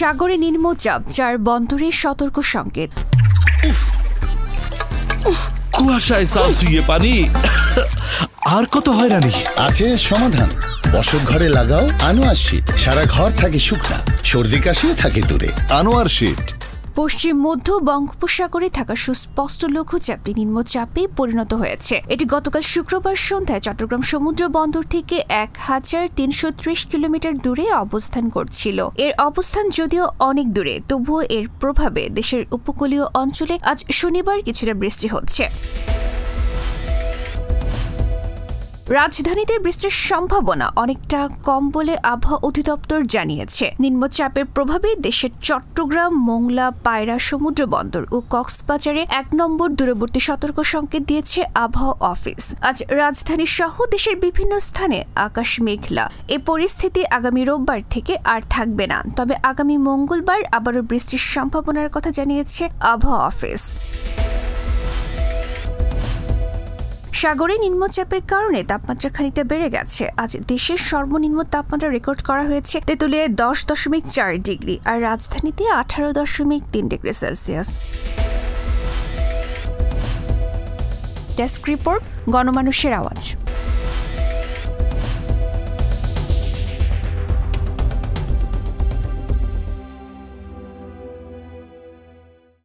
সাগরে নিম্নচাপ, যার বন্দরে সতর্ক সংকেত। কুয়াশায় সাল ছুঁয়ে পানি। আর কত হয়রানি আছে সমাধান। বসত ঘরে লাগাও আনোয়ার শীট। সারা ঘর থাকে শুকনা, সর্দি কাশিও থাকে দূরে। আনোয়ার শীট। পশ্চিম মধ্য বঙ্গোপসাগরে থাকা সুস্পষ্ট লঘুচাপটি নিম্নচাপে পরিণত হয়েছে। এটি গতকাল শুক্রবার সন্ধ্যায় চট্টগ্রাম সমুদ্র বন্দর থেকে 1330 কিলোমিটার দূরে অবস্থান করছিল। এর অবস্থান যদিও অনেক দূরে, তবুও এর প্রভাবে দেশের উপকূলীয় অঞ্চলে আজ শনিবার কিছুটা বৃষ্টি হচ্ছে। রাজধানীতে বৃষ্টির সম্ভাবনা অনেকটা কম বলে আবহাওয়া অধিদপ্তর জানিয়েছে। নিম্নচাপের প্রভাবে দেশের চট্টগ্রাম, মোংলা, পায়রা সমুদ্র বন্দর ও কক্সবাজারে 1 নম্বর দূরবর্তী সতর্ক সংকেত দিয়েছে আবহাওয়া অফিস। আজ রাজধানী সহ দেশের বিভিন্ন স্থানে আকাশ মেঘলা। এ পরিস্থিতি আগামী রোববার থেকে আর থাকবে না, তবে আগামী মঙ্গলবার আবারও বৃষ্টির সম্ভাবনার কথা জানিয়েছে আবহাওয়া অফিস। সাগরে নিম্নচাপের কারণে তাপমাত্রা খানিকটা বেড়ে গেছে। আজ দেশের সর্বনিম্ন তাপমাত্রা রেকর্ড করা হয়েছে তেঁতুলিয়ায় 10.4 ডিগ্রি আর রাজধানীতে 18.3 ডিগ্রি সেলসিয়াস। ডেস্ক রিপোর্ট, গণমানুষের আওয়াজ।